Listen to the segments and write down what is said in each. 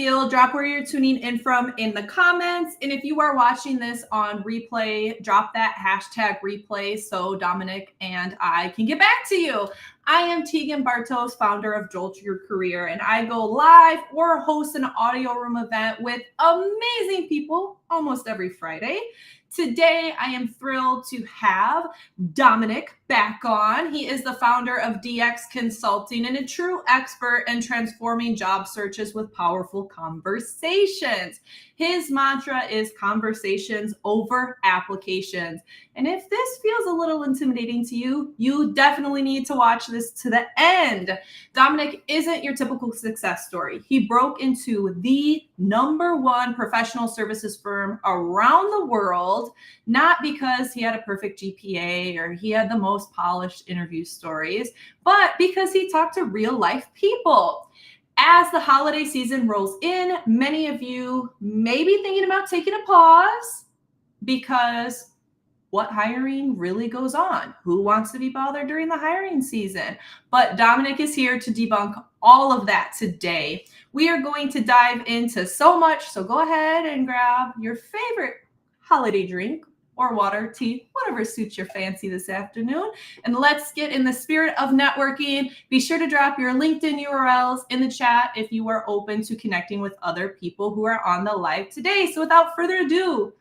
feel. Drop where you're tuning in from in the comments. And if you are watching this on replay, drop that hashtag replay so Dominic and I can get back to you. I am 𝐃𝐨𝐧'𝐭, founder of Jolt Your Career, and I go live or host an audio room event with amazing people almost every Friday. Today, I am thrilled to have Dominic back on. He is the founder of DxConsulting and a true expert in transforming job searches with powerful conversations. His mantra is conversations over applications. And if this feels a little intimidating to you, you definitely need to watch this to the end. Dominic isn't your typical success story. He broke into the #1 professional services firm around the world, not because he had a perfect GPA or he had the most polished interview stories, but because he talked to real life people. As the holiday season rolls in, many of you may be thinking about taking a pause because what hiring really goes on? Who wants to be bothered during the hiring season? But Dominic is here to debunk all of that today. We are going to dive into so much, so go ahead and grab your favorite holiday drink or water, tea, whatever suits your fancy this afternoon. And let's get in the spirit of networking. Be sure to drop your LinkedIn URLs in the chat if you are open to connecting with other people who are on the live today. So without further ado,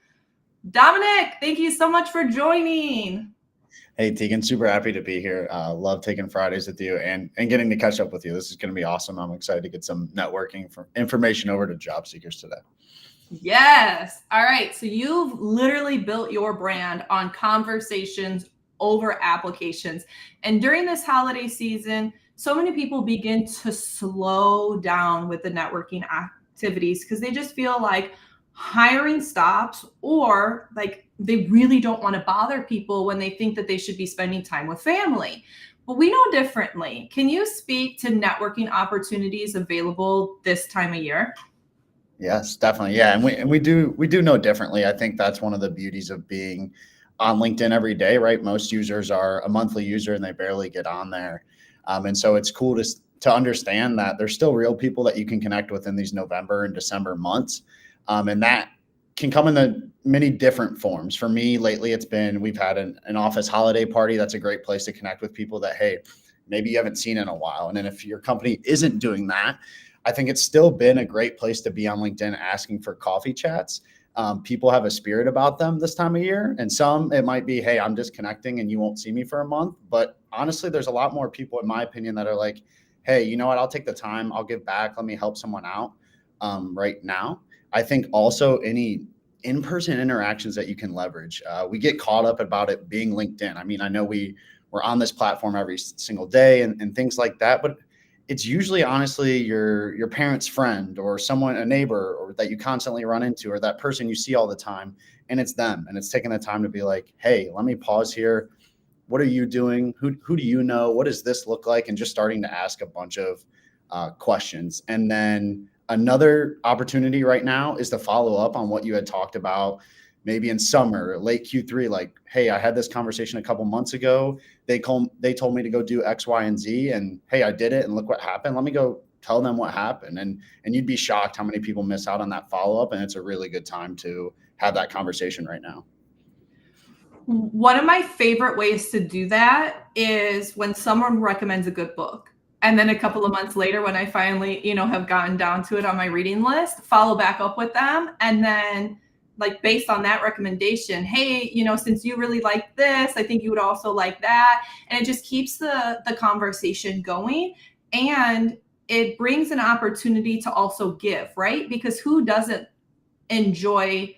Dominic, thank you so much for joining. Hey, Tegan, super happy to be here. Love taking Fridays with you and getting to catch up with you. This is going to be awesome. I'm excited to get some networking information over to job seekers today. Yes. All right. So you've literally built your brand on conversations over applications. And during this holiday season, so many people begin to slow down with the networking activities because they just feel like hiring stops, or like they really don't want to bother people when they think that they should be spending time with family. But we know differently. Can you speak to networking opportunities available this time of year? Yes, definitely. Yeah. And we do know differently. I think that's one of the beauties of being on LinkedIn every day, right? Most users are a monthly user and they barely get on there. And so it's cool to understand that there's still real people that you can connect with in these November and December months. And that can come in the many different forms. For me, lately, we've had an office holiday party. That's a great place to connect with people that, hey, maybe you haven't seen in a while. And then if your company isn't doing that, I think it's still been a great place to be on LinkedIn asking for coffee chats. People have a spirit about them this time of year. And some, it might be, hey, I'm just connecting and you won't see me for a month. But honestly, there's a lot more people, in my opinion, that are like, hey, you know what? I'll take the time. I'll give back. Let me help someone out right now. I think also any in-person interactions that you can leverage. We get caught up about it being LinkedIn. I mean, I know we're on this platform every single day and things like that, but it's usually honestly your parent's friend or someone, a neighbor, or that you constantly run into, or that person you see all the time, and it's them. And it's taking the time to be like, hey, let me pause here. What are you doing? Who do you know? What does this look like? And just starting to ask a bunch of questions. And then another opportunity right now is to follow up on what you had talked about maybe in summer, late Q3, like, hey, I had this conversation a couple months ago. They told me to go do X, Y, and Z, and hey, I did it, and look what happened. Let me go tell them what happened. And you'd be shocked how many people miss out on that follow-up, and it's a really good time to have that conversation right now. One of my favorite ways to do that is when someone recommends a good book. And then a couple of months later, when I finally, have gotten down to it on my reading list, follow back up with them. And then like based on that recommendation, hey, since you really like this, I think you would also like that. And it just keeps the conversation going. And it brings an opportunity to also give, right? Because who doesn't enjoy,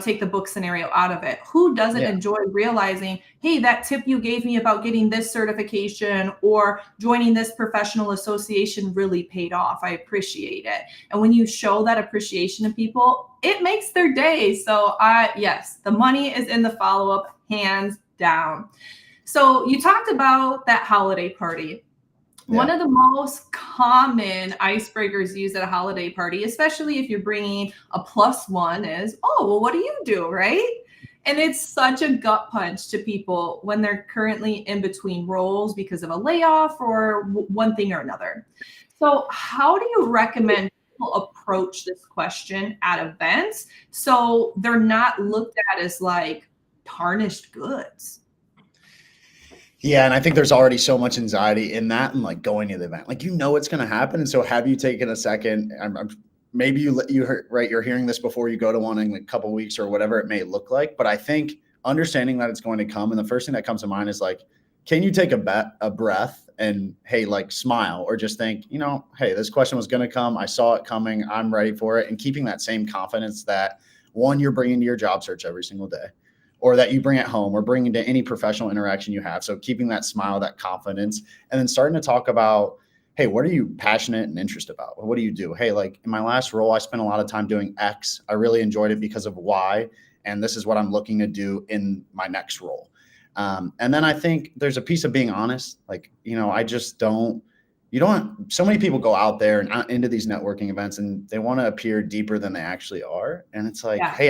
take the book scenario out of it? Who doesn't enjoy realizing, hey, that tip you gave me about getting this certification or joining this professional association really paid off. I appreciate it. And when you show that appreciation to people, it makes their day. So yes, the money is in the follow-up, hands down. So you talked about that holiday party. Yeah. One of the most common icebreakers used at a holiday party, especially if you're bringing a +1, is, oh, well, what do you do, right? And it's such a gut punch to people when they're currently in between roles because of a layoff or one thing or another. So how do you recommend people approach this question at events so they're not looked at as like tarnished goods? Yeah, and I think there's already so much anxiety in that and like going to the event. Like, it's going to happen. And so have you taken a second? Maybe you heard, right? You're hearing this before you go to one in a couple of weeks or whatever it may look like. But I think understanding that it's going to come, and the first thing that comes to mind is like, can you take a breath and, hey, like smile, or just think, hey, this question was going to come. I saw it coming. I'm ready for it. And keeping that same confidence that, one, you're bringing to your job search every single day, or that you bring at home or bring into any professional interaction you have. So keeping that smile, that confidence, and then starting to talk about, hey, what are you passionate and interested about? What do you do? Hey, like in my last role, I spent a lot of time doing X. I really enjoyed it because of Y. And this is what I'm looking to do in my next role. And then I think there's a piece of being honest. Like, I just so many people go out there and into these networking events and they want to appear deeper than they actually are. And it's like, hey,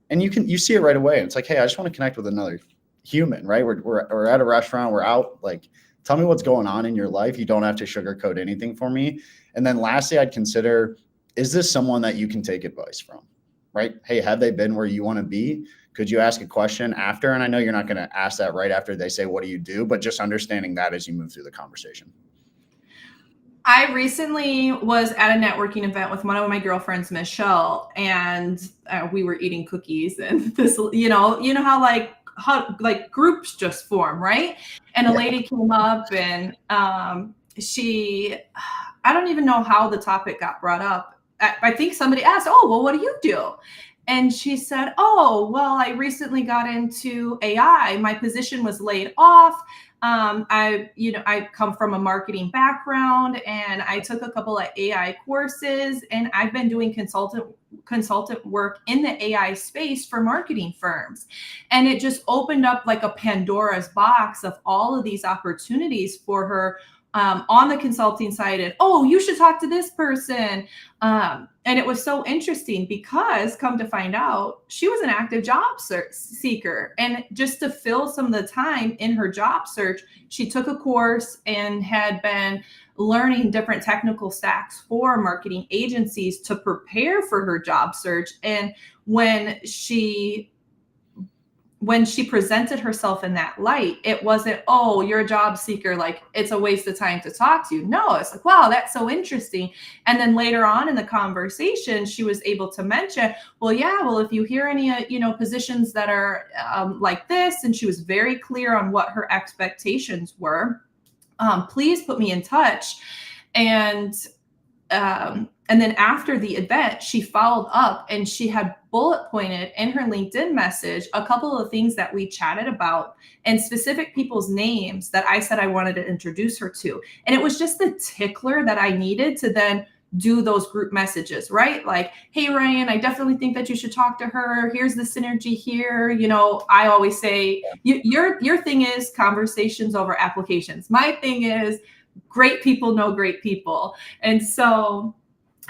and you see it right away. It's like, hey, I just want to connect with another human, right? We're at a restaurant, we're out, like, tell me what's going on in your life. You don't have to sugarcoat anything for me. And then lastly, I'd consider, is this someone that you can take advice from, right? Hey, have they been where you want to be? Could you ask a question after? And I know you're not going to ask that right after they say, what do you do? But just understanding that as you move through the conversation. I recently was at a networking event with one of my girlfriends, Michelle, and we were eating cookies, and this, how like groups just form, right? And a lady came up and I don't even know how the topic got brought up. I think somebody asked, oh, well, what do you do? And she said, oh, well, I recently got into AI. My position was laid off. I come from a marketing background, and I took a couple of AI courses, and I've been doing consultant work in the AI space for marketing firms. And it just opened up like a Pandora's box of all of these opportunities for her on the consulting side. And, oh, you should talk to this person. And it was so interesting because, come to find out, she was an active job seeker. And just to fill some of the time in her job search, she took a course and had been learning different technical stacks for marketing agencies to prepare for her job search. And when she presented herself in that light, it wasn't, oh, you're a job seeker, like it's a waste of time to talk to you. No, it's like, wow, that's so interesting. And then later on in the conversation, she was able to mention, well, if you hear any, positions that are like this, and she was very clear on what her expectations were, please put me in touch. And then after the event, she followed up and she had bullet pointed in her LinkedIn message a couple of things that we chatted about and specific people's names that I said I wanted to introduce her to. And it was just the tickler that I needed to then do those group messages, right? Like, hey, Ryan, I definitely think that you should talk to her. Here's the synergy here. I always say your thing is conversations over applications. My thing is great people know great people. And so,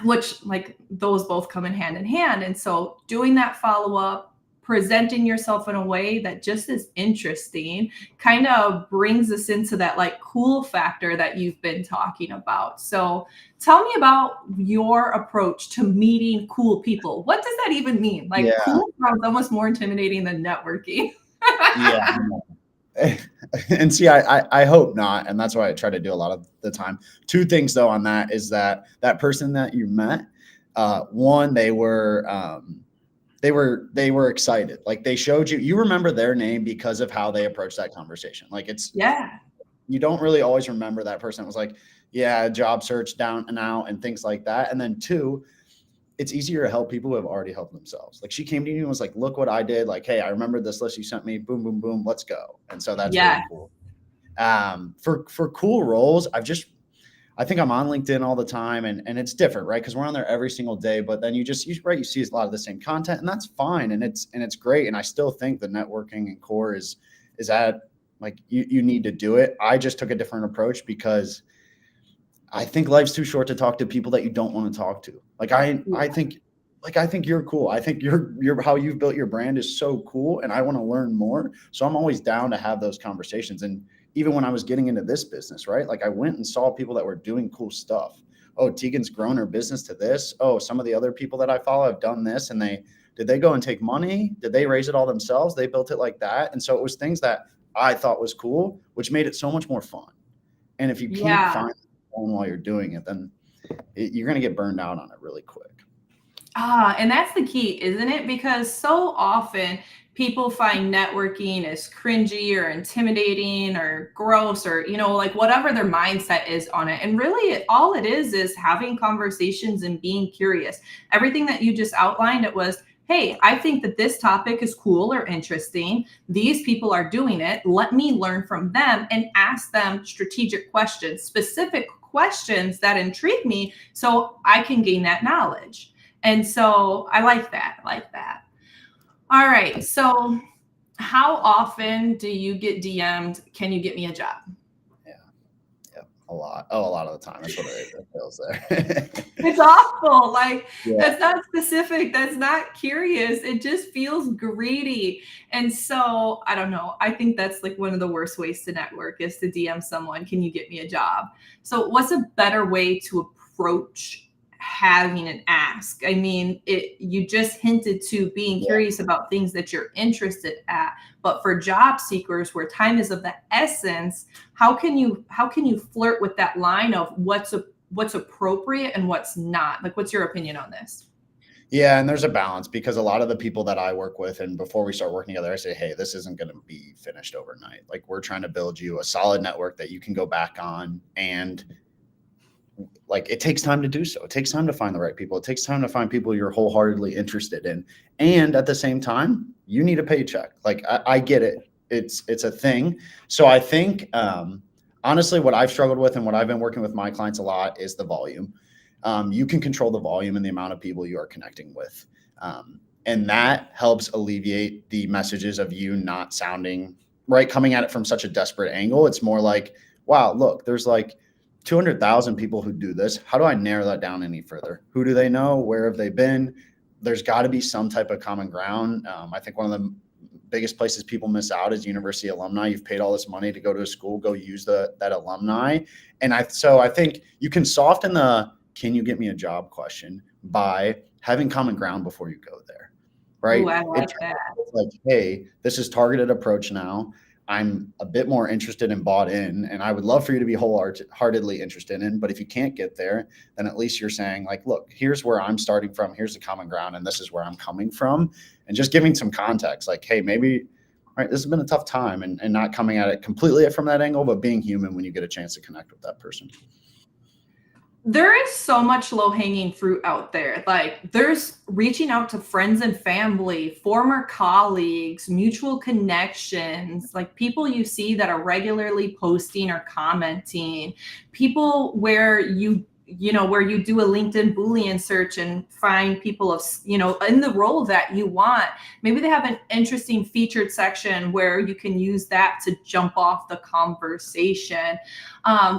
which like those both come in hand. And so doing that follow-up, presenting yourself in a way that just is interesting, kind of brings us into that like cool factor that you've been talking about. So tell me about your approach to meeting cool people. What does that even mean? Like, cool sounds almost more intimidating than networking. Yeah. And see, I hope not. And that's why I try to do a lot of the time. Two things though on that is that person that you met, one, they were excited. Like they showed you remember their name because of how they approached that conversation. Like you don't really always remember that person. It was like, yeah, job search down and out and things like that. And then two, it's easier to help people who have already helped themselves. Like she came to you and was like, look what I did. Like, hey, I remember this list you sent me. Boom, boom, boom. Let's go. And so that's really cool. For cool roles, I think I'm on LinkedIn all the time and it's different, right? Because we're on there every single day, but then you see a lot of the same content and that's fine. And it's great. And I still think the networking and core is at like, you need to do it. I just took a different approach because I think life's too short to talk to people that you don't want to talk to. Like I think you're cool. I think you're how you've built your brand is so cool. And I want to learn more. So I'm always down to have those conversations. And even when I was getting into this business, right? Like I went and saw people that were doing cool stuff. oh, Tegan's grown her business to this. Oh, some of the other people that I follow have done this, and did they go and take money? Did they raise it all themselves? They built it like that. And so it was things that I thought was cool, which made it so much more fun. And if you can't find fun while you're doing it, then you're going to get burned out on it really quick. And that's the key, isn't it? Because so often people find networking as cringy or intimidating or gross or, like whatever their mindset is on it. And really all it is having conversations and being curious. Everything that you just outlined, it was, hey, I think that this topic is cool or interesting. These people are doing it. Let me learn from them and ask them strategic questions, specific questions that intrigue me so I can gain that knowledge. And so I like that. All right. So how often do you get DM'd? Can you get me a job? Yeah. A lot. A lot of the time. That's what it feels there. It's awful. That's not specific. That's not curious. It just feels greedy. And so I don't know. I think that's like one of the worst ways to network is to DM someone. Can you get me a job? So what's a better way to approach having an ask? I mean, you just hinted to being curious about things that you're interested at, but for job seekers where time is of the essence, how can you flirt with that line of what's appropriate and what's not? Like, what's your opinion on this? Yeah, and there's a balance because a lot of the people that I work with, and before we start working together, I say, hey, this isn't going to be finished overnight. Like, we're trying to build you a solid network that you can go back on, and like, it takes time to do so. It takes time to find the right people. It takes time to find people you're wholeheartedly interested in. And at the same time, you need a paycheck. Like, I get it. It's a thing. So I think, honestly, what I've struggled with and what I've been working with my clients a lot is the volume. You can control the volume and the amount of people you are connecting with. And that helps alleviate the messages of you not sounding right, coming at it from such a desperate angle. It's more like, wow, look, there's like 200,000 people who do this. How do I narrow that down any further? Who do they know? Where have they been? There's got to be some type of common ground. I think one of the biggest places people miss out is university alumni. You've paid all this money to go to a school, go use that alumni. And so I think you can soften the, can you get me a job question by having common ground before you go there, right? Ooh, I like that. It's like, hey, this is targeted approach now. I'm a bit more interested and bought in, and I would love for you to be wholeheartedly interested in, but if you can't get there, then at least you're saying like, look, here's where I'm starting from. Here's the common ground, and this is where I'm coming from. And just giving some context, like, hey, maybe, right, this has been a tough time, and not coming at it completely from that angle, but being human when you get a chance to connect with that person. There is so much low-hanging fruit out there. Like, there's reaching out to friends and family, former colleagues, mutual connections, like people you see that are regularly posting or commenting, people where you do a LinkedIn Boolean search and find people of, in the role that you want. Maybe they have an interesting featured section where you can use that to jump off the conversation.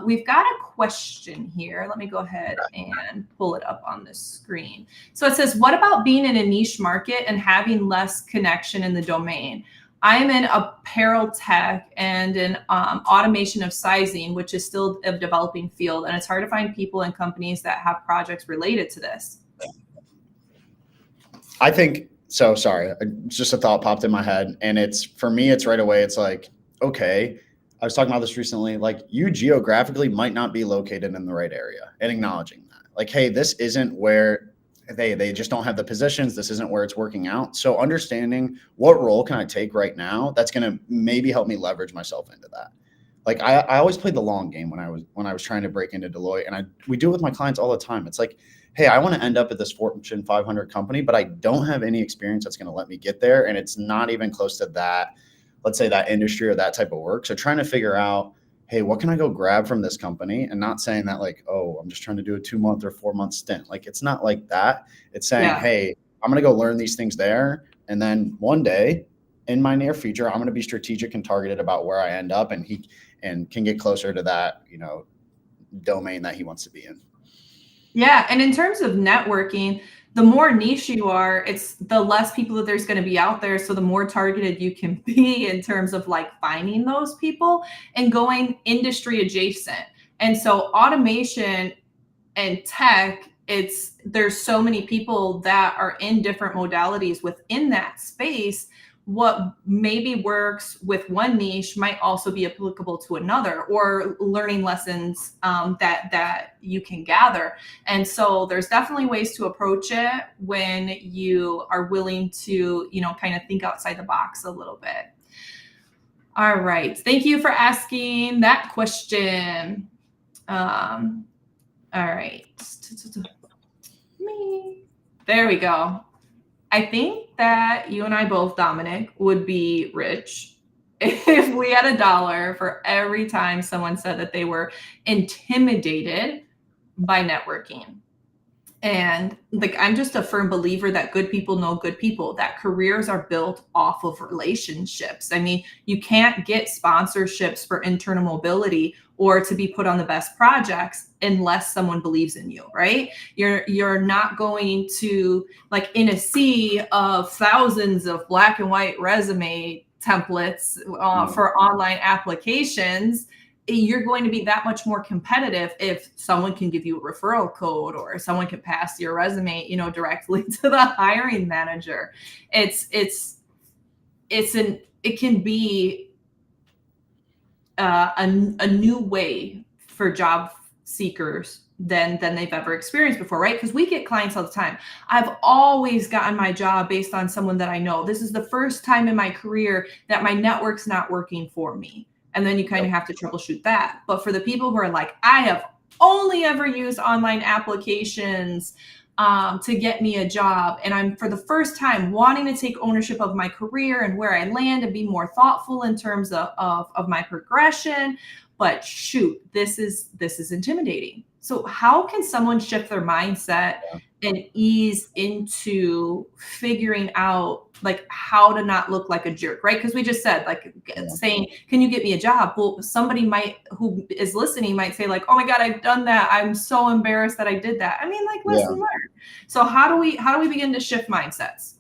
We've got a question here. Let me go ahead and pull it up on the screen. So it says, what about being in a niche market and having less connection in the domain? I'm in apparel tech and in automation of sizing, which is still a developing field. And it's hard to find people and companies that have projects related to this. I think so. Sorry. Just a thought popped in my head. And for me, it's right away. It's like, okay, I was talking about this recently. Like, you geographically might not be located in the right area, and acknowledging that. Like, hey, this isn't where they just don't have the positions. This isn't where it's working out. So understanding what role can I take right now, that's going to maybe help me leverage myself into that. Like, I always played the long game when I was trying to break into Deloitte, and we do it with my clients all the time. It's like, hey, I want to end up at this Fortune 500 company, but I don't have any experience that's going to let me get there. And it's not even close to that, let's say, that industry or that type of work. So trying to figure out, hey, what can I go grab from this company? And not saying that like, oh, I'm just trying to do a 2-month or 4-month stint. Like, it's not like that. It's saying, hey, I'm going to go learn these things there. And then one day in my near future, I'm going to be strategic and targeted about where I end up, and can get closer to that, domain that he wants to be in. Yeah. And in terms of networking, the more niche you are, it's the less people that there's going to be out there. So the more targeted you can be in terms of like finding those people and going industry adjacent. And so automation and tech, there's so many people that are in different modalities within that space. What maybe works with one niche might also be applicable to another, or learning lessons that you can gather. And so there's definitely ways to approach it when you are willing to, kind of think outside the box a little bit. All right. Thank you for asking that question. All right. There we go. I think that you and I both, Dominic, would be rich if we had $1 for every time someone said that they were intimidated by networking. And I'm just a firm believer that good people know good people, that careers are built off of relationships. I mean, you can't get sponsorships for internal mobility or to be put on the best projects unless someone believes in you, right? You're not going to, in a sea of thousands of black and white resume templates for online applications, you're going to be that much more competitive if someone can give you a referral code, or someone can pass your resume, directly to the hiring manager. It can be a new way for job seekers than they've ever experienced before, right? Because we get clients all the time. I've always gotten my job based on someone that I know. This is the first time in my career that my network's not working for me. And then you kind of have to troubleshoot that. But for the people who are like, I have only ever used online applications to get me a job, and I'm for the first time wanting to take ownership of my career and where I land and be more thoughtful in terms of my progression. But shoot, this is intimidating. So how can someone shift their mindset and ease into figuring out how to not look like a jerk, right? Because we just said saying, can you get me a job? Well, somebody who is listening might say oh my God, I've done that. I'm so embarrassed that I did that. I mean, lesson learned. So how do we begin to shift mindsets?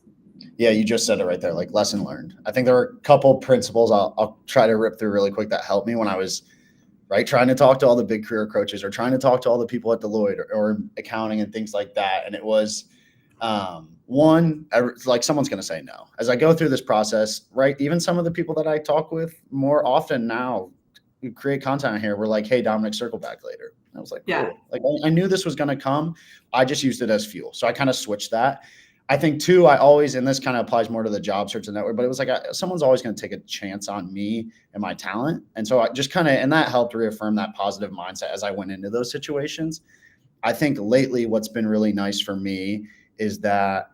Yeah, you just said it right there, lesson learned. I think there are a couple principles I'll try to rip through really quick that helped me when I was trying to talk to all the big career coaches, or trying to talk to all the people at Deloitte or accounting and things like that. And it was one, someone's going to say no. As I go through this process, even some of the people that I talk with more often now who create content here were hey, Dominic, circle back later. And I was yeah, cool. I knew this was going to come. I just used it as fuel. So I kind of switched that. I think too, I always, and this kind of applies more to the job search and network, but it was someone's always going to take a chance on me and my talent. And so I just and that helped reaffirm that positive mindset as I went into those situations. I think lately what's been really nice for me is that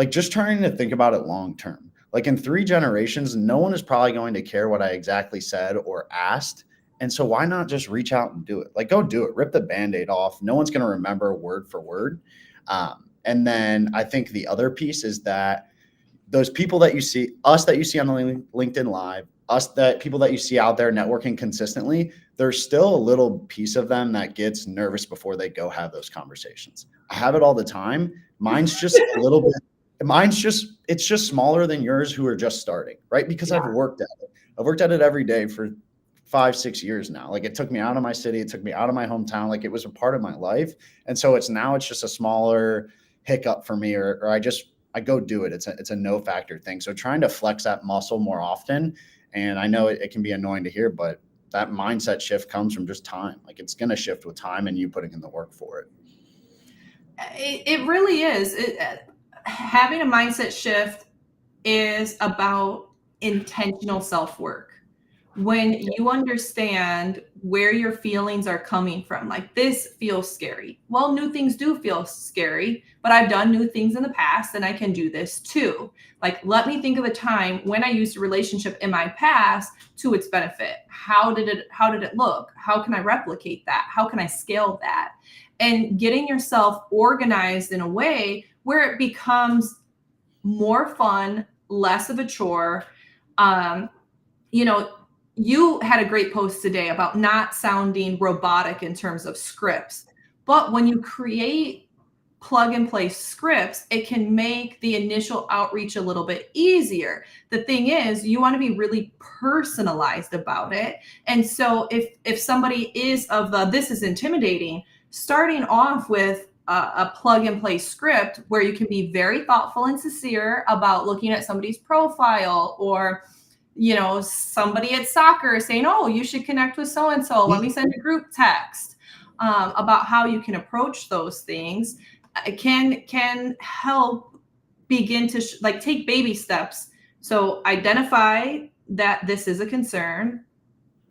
just trying to think about it long-term, in 3 generations, no one is probably going to care what I exactly said or asked. And so why not just reach out and do it? Go do it, rip the Band-Aid off. No one's going to remember word for word. And then I think the other piece is that those people that you see, us that you see on the LinkedIn Live, people that you see out there networking consistently, there's still a little piece of them that gets nervous before they go have those conversations. I have it all the time. Mine's just a little bit, it's just smaller than yours who are just starting, right? Because I've worked at it. I've worked at it every day for 5-6 years now. It took me out of my city. It took me out of my hometown. It was a part of my life. And so it's just a smaller hiccup for me, or I go do it. It's a no factor thing. So trying to flex that muscle more often. And I know it can be annoying to hear, but that mindset shift comes from just time. It's going to shift with time and you putting in the work for it. It really is. Having a mindset shift is about intentional self-work. When you understand where your feelings are coming from, this feels scary. Well, new things do feel scary, but I've done new things in the past and I can do this too. Let me think of a time when I used a relationship in my past to its benefit. How did it look? How can I replicate that? How can I scale that? And getting yourself organized in a way where it becomes more fun, less of a chore. You had a great post today about not sounding robotic in terms of scripts, but when you create plug and play scripts, it can make the initial outreach a little bit easier. The thing is, you want to be really personalized about it. And so if somebody is of this is intimidating, starting off with a plug and play script where you can be very thoughtful and sincere about looking at somebody's profile, or somebody at soccer saying, oh, you should connect with so and so, let me send a group text, about how you can approach those things. It can help begin to take baby steps. So identify that this is a concern,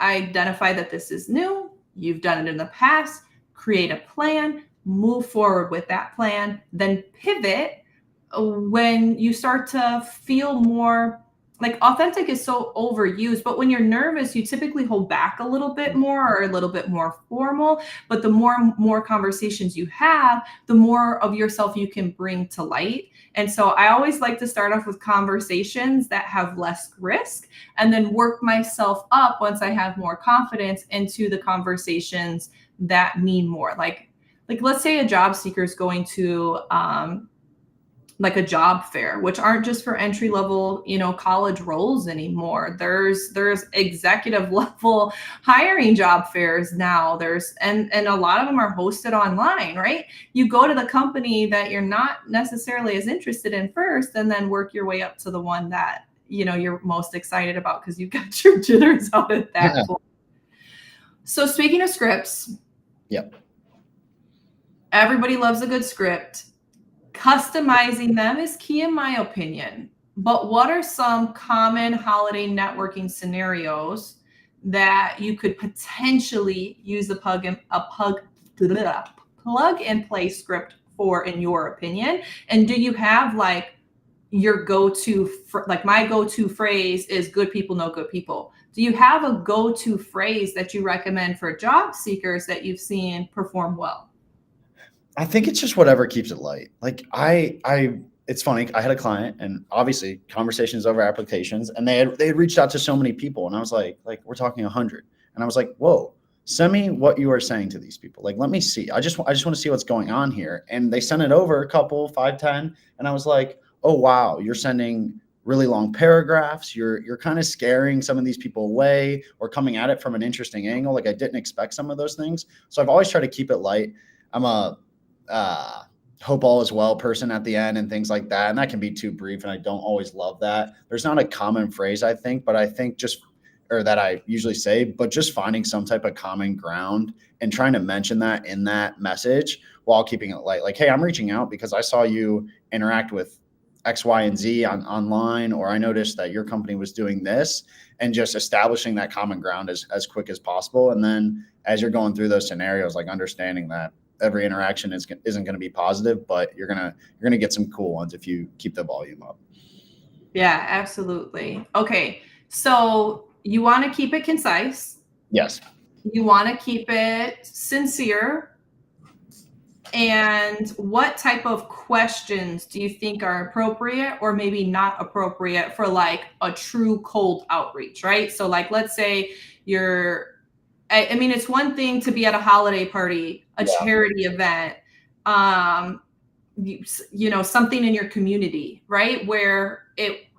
identify that this is new, you've done it in the past, create a plan, move forward with that plan, then pivot when you start to feel more authentic is so overused, but when you're nervous, you typically hold back a little bit more, or a little bit more formal. But the more conversations you have, the more of yourself you can bring to light. And so I always like to start off with conversations that have less risk, and then work myself up once I have more confidence into the conversations that mean more. Like let's say a job seeker is going to a job fair, which aren't just for entry level, college roles anymore. There's executive level hiring job fairs now. And a lot of them are hosted online, right? You go to the company that you're not necessarily as interested in first, and then work your way up to the one that, you're most excited about because you've got your jitters out at that point. So speaking of scripts, yep. Everybody loves a good script. Customizing them is key in my opinion. But what are some common holiday networking scenarios that you could potentially use a plug and play script for, in your opinion? And do you have your go-to, my go-to phrase is good people know good people. Do you have a go-to phrase that you recommend for job seekers that you've seen perform well? I think it's just whatever keeps it light. It's funny. I had a client, and obviously conversations over applications, and they had reached out to so many people, and I was like we're talking 100, and I was like, whoa, send me what you are saying to these people. Let me see. I just want to see what's going on here. And they sent it over, a couple, 5, 10, and I was like, oh wow, you're sending really long paragraphs. You're kind of scaring some of these people away, or coming at it from an interesting angle. I didn't expect some of those things. So I've always tried to keep it light. I'm a hope all is well person at the end and things like that. And that can be too brief, and I don't always love that. There's not a common phrase, I think, but I think that I usually say, but just finding some type of common ground and trying to mention that in that message while keeping it light. Hey, I'm reaching out because I saw you interact with X, Y, and Z online, or I noticed that your company was doing this, and just establishing that common ground as quick as possible. And then as you're going through those scenarios, understanding that every interaction isn't going to be positive, but you're going to get some cool ones if you keep the volume up. Yeah, absolutely. Okay. So you want to keep it concise. Yes. You want to keep it sincere. And what type of questions do you think are appropriate, or maybe not appropriate for a true cold outreach, right? So let's say it's one thing to be at a holiday party, a charity event, something in your community, right? Where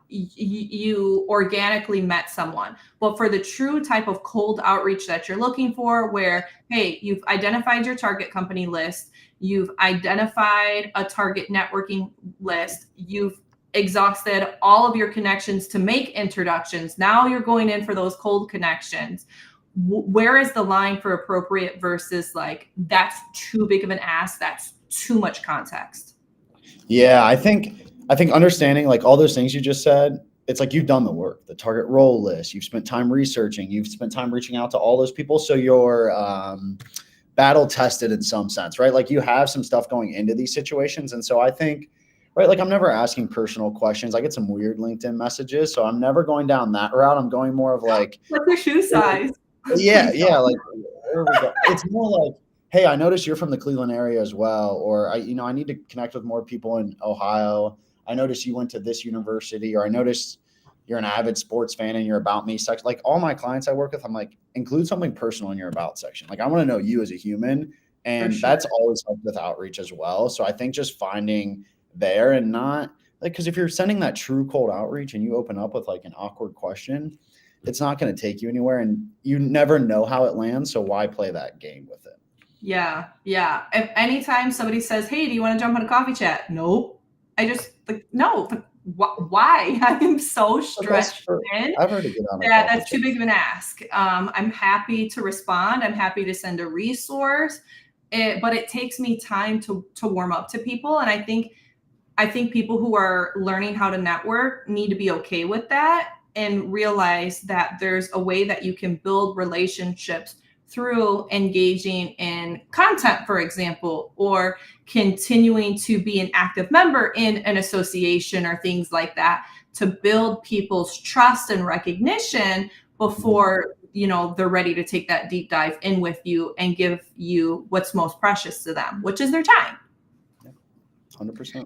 you organically met someone. But for the true type of cold outreach that you're looking for, where, hey, you've identified your target company list, you've identified a target networking list, you've exhausted all of your connections to make introductions. Now you're going in for those cold connections. Where is the line for appropriate versus that's too big of an ask, that's too much context? Yeah, I think understanding all those things you just said, it's you've done the work, the target role list, you've spent time researching, you've spent time reaching out to all those people. So you're battle tested in some sense, right? You have some stuff going into these situations. And so I think, right, I'm never asking personal questions. I get some weird LinkedIn messages, so I'm never going down that route. I'm going more of what's your shoe size? Yeah. There we go. It's more hey, I noticed you're from the Cleveland area as well, or I need to connect with more people in Ohio. I noticed you went to this university, or I noticed you're an avid sports fan in your about me section. All my clients I work with, I'm include something personal in your about section. I want to know you as a human, and that's always helped with outreach as well. So I think just finding there, and not because if you're sending that true cold outreach and you open up with an awkward question, it's not going to take you anywhere, and you never know how it lands. So why play that game with it? Yeah. Yeah. If anytime somebody says, hey, do you want to jump on a coffee chat? Nope. I just like, no, but why? I'm so The best stretched for thin ever to get on a that coffee that's chat. too big of an ask. I'm happy to respond. I'm happy to send a resource. But it takes me time to warm up to people. And I think people who are learning how to network need to be okay with that and realize that there's a way that you can build relationships through engaging in content, for example, or continuing to be an active member in an association or things like that to build people's trust and recognition before they're ready to take that deep dive in with you and give you what's most precious to them, which is their time. 100%.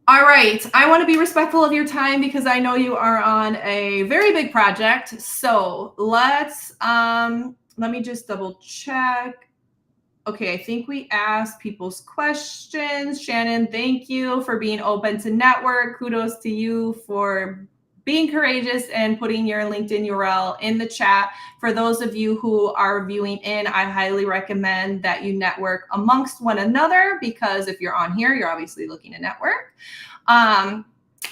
All right. I want to be respectful of your time because I know you are on a very big project. So let me just double check. Okay, I think we asked people's questions. Shannon, thank you for being open to network. Kudos to you for being courageous and putting your LinkedIn URL in the chat. For those of you who are viewing in, I highly recommend that you network amongst one another because if you're on here, you're obviously looking to network. All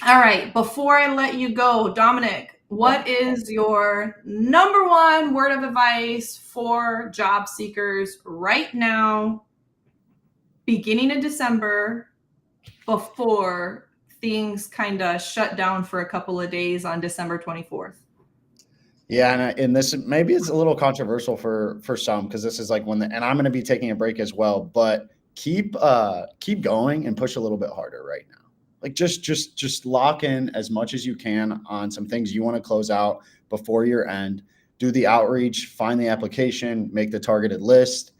right, before I let you go, Dominic, what is your number one word of advice for job seekers right now, beginning of December, before things kind of shut down for a couple of days on December 24th? Yeah, and this maybe it's a little controversial for some because this is like and I'm going to be taking a break as well, but keep going and push a little bit harder right now. Like just lock in as much as you can on some things you want to close out before your end. Do the outreach, find the application, make the targeted list,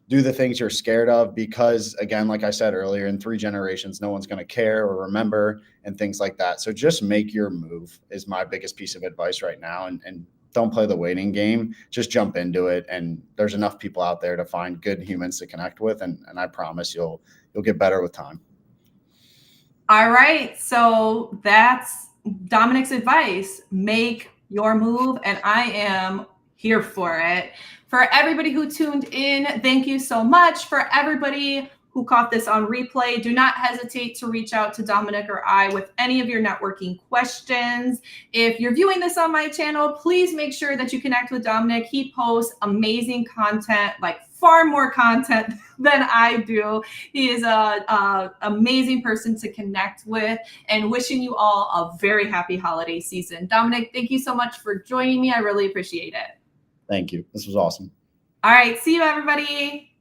do the things you're scared of because again, like I said earlier, in 3 generations, no one's going to care or remember and things like that. So just make your move is my biggest piece of advice right now. And don't play the waiting game. Just jump into it. And there's enough people out there to find good humans to connect with. And I promise you'll get better with time. All right. So that's Dominic's advice. Make your move. And I am here for it. For everybody who tuned in, thank you so much. For everybody who caught this on replay, do not hesitate to reach out to Dominic or I with any of your networking questions. If you're viewing this on my channel, please make sure that you connect with Dominic. He posts amazing content, like far more content than I do. He is a amazing person to connect with, and wishing you all a very happy holiday season. Dominic, thank you so much for joining me. I really appreciate it. Thank you. This was awesome. All right. See you, everybody.